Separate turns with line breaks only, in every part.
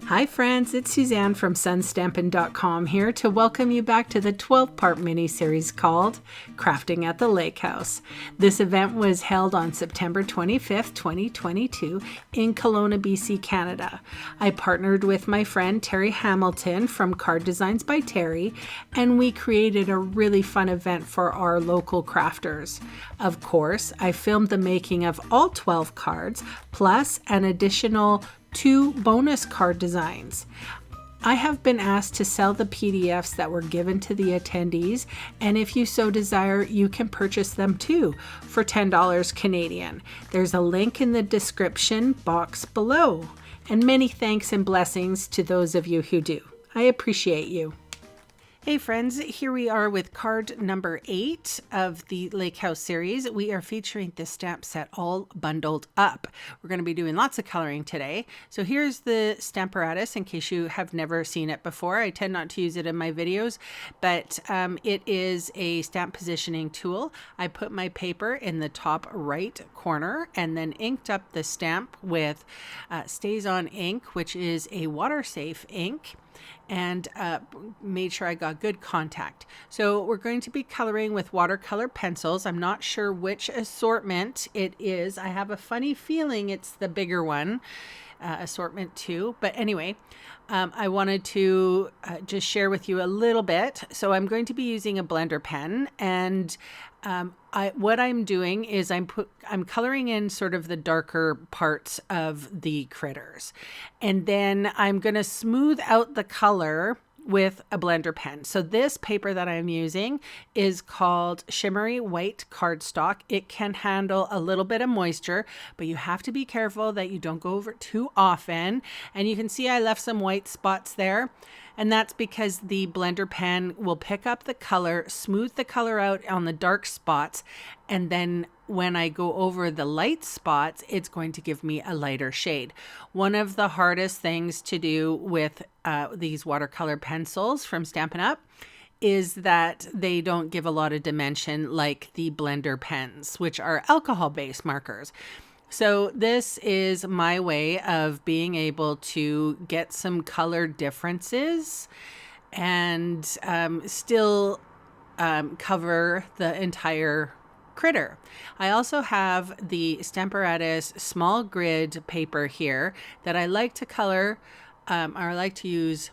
Hi friends, it's Suzanne from sunstampin.com here to welcome you back to the 12-part mini-series called Crafting at the Lake House. This event was held on September 25th, 2022 in Kelowna, BC, Canada. I partnered with my friend Terry Hamilton from Card Designs by Terry, and we created a really fun event for our local crafters. Of course, I filmed the making of all 12 cards, plus an additional 2 bonus card designs. I have been asked to sell the PDFs that were given to the attendees, and if you so desire, you can purchase them too for $10 Canadian. There's a link in the description box below. And many thanks and blessings to those of you who do. I appreciate you. Hey friends, here we are with card number 8 of the Lake House series. We are featuring this stamp set all bundled up. We're going to be doing lots of coloring today. So here's the stamparatus in case you have never seen it before. I tend not to use it in my videos, but it is a stamp positioning tool. I put my paper in the top right corner and then inked up the stamp with Stays On ink, which is a water-safe ink, and made sure I got good contact. So we're going to be coloring with watercolor pencils. I'm not sure which assortment it is. I have a funny feeling it's the bigger one, assortment 2. But anyway, I wanted to just share with you a little bit. So I'm going to be using a blender pen, and what I'm doing is I'm coloring in sort of the darker parts of the critters, and then I'm going to smooth out the color with a blender pen. So this paper that I'm using is called Shimmery White Cardstock. It can handle a little bit of moisture, but you have to be careful that you don't go over it too often. And you can see I left some white spots there. And that's because the blender pen will pick up the color, smooth the color out on the dark spots, and then when I go over the light spots, it's going to give me a lighter shade. One of the hardest things to do with these watercolor pencils from Stampin' Up! Is that they don't give a lot of dimension like the blender pens, which are alcohol-based markers. So this is my way of being able to get some color differences and still cover the entire critter. I also have the Stamparatus small grid paper here that I like to color, or I like to use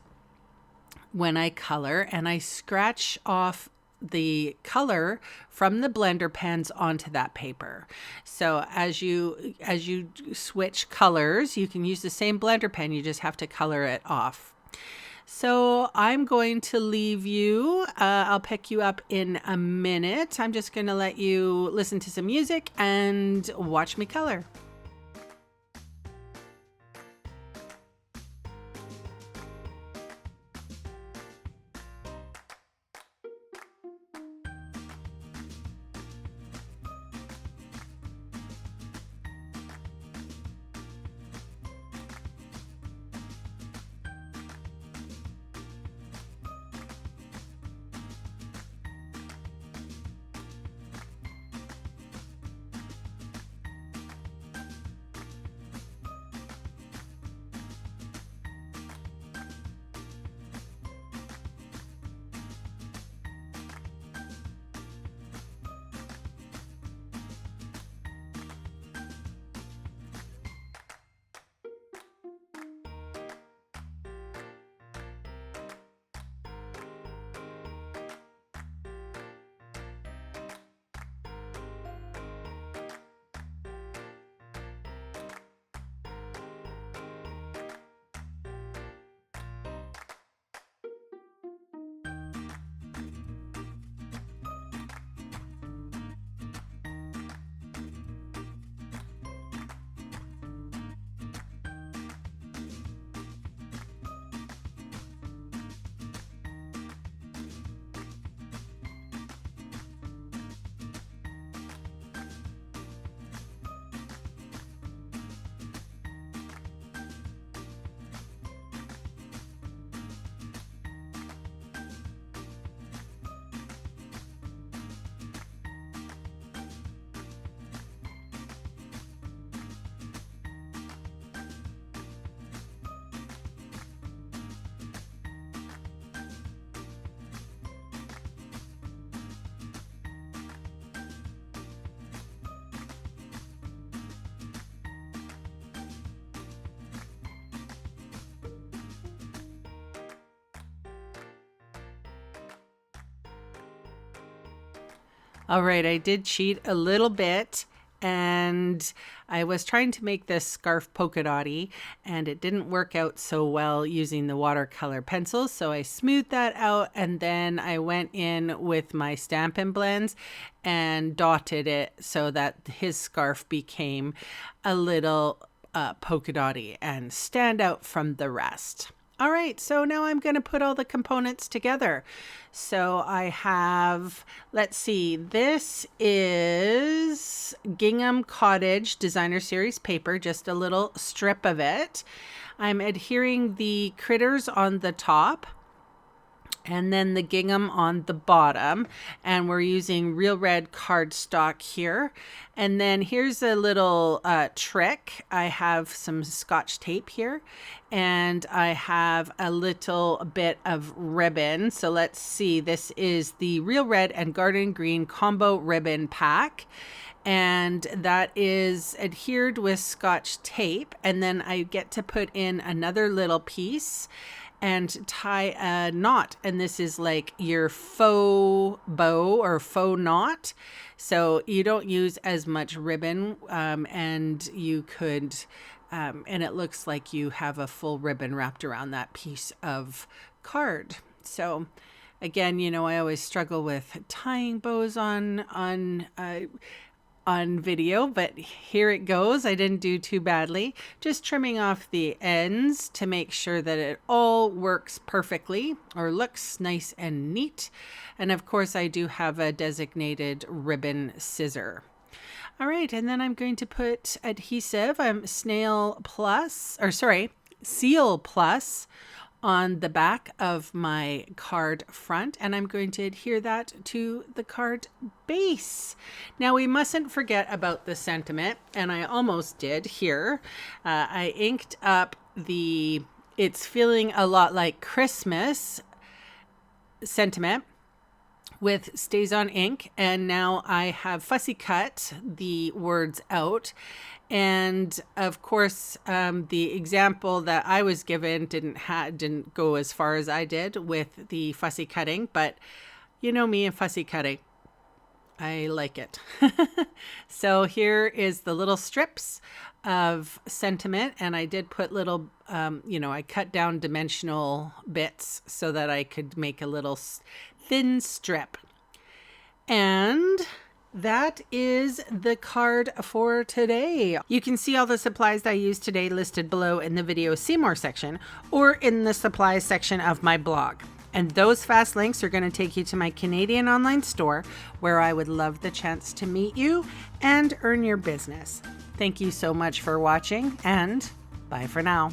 when I color, and I scratch off the color from the blender pens onto that paper. So as you switch colors, you can use the same blender pen, you just have to color it off. So I'm going to leave you, I'll pick you up in a minute. I'm just going to let you listen to some music and watch me color. All right, I did cheat a little bit, and I was trying to make this scarf polka dotty, and it didn't work out so well using the watercolor pencils, so I smoothed that out, and then I went in with my Stampin' blends and dotted it so that his scarf became a little polka dotty and stand out from the rest. All right, so now I'm going to put all the components together. So I have, let's see, this is Gingham Cottage Designer Series paper, just a little strip of it. I'm adhering the critters on the top and then the gingham on the bottom, and we're using real red cardstock here. And then here's a little trick. I have some Scotch tape here, and I have a little bit of ribbon. So let's see, this is the real red and garden green combo ribbon pack, and that is adhered with Scotch tape. And then I get to put in another little piece and tie a knot, and this is like your faux bow or faux knot, so you don't use as much ribbon, and you could and it looks like you have a full ribbon wrapped around that piece of card. So again, you know, I always struggle with tying bows on video, but here it goes. I didn't do too badly. Just trimming off the ends to make sure that it all works perfectly or looks nice and neat. And of course, I do have a designated ribbon scissor. All right, and then I'm going to put adhesive. Seal Plus on the back of my card front, and I'm going to adhere that to the card base. Now we mustn't forget about the sentiment, and I almost did here. I inked up it's feeling a lot like Christmas sentiment with Stays On ink, and now I have fussy cut the words out. And of course, the example that I was given didn't go as far as I did with the fussy cutting, but you know me and fussy cutting, I like it. So here is the little strips of sentiment, and I did put little, I cut down dimensional bits so that I could make a little thin strip. And that is the card for today. You can see all the supplies that I used today listed below in the video See More section or in the supplies section of my blog. And those fast links are going to take you to my Canadian online store, where I would love the chance to meet you and earn your business. Thank you so much for watching, and bye for now.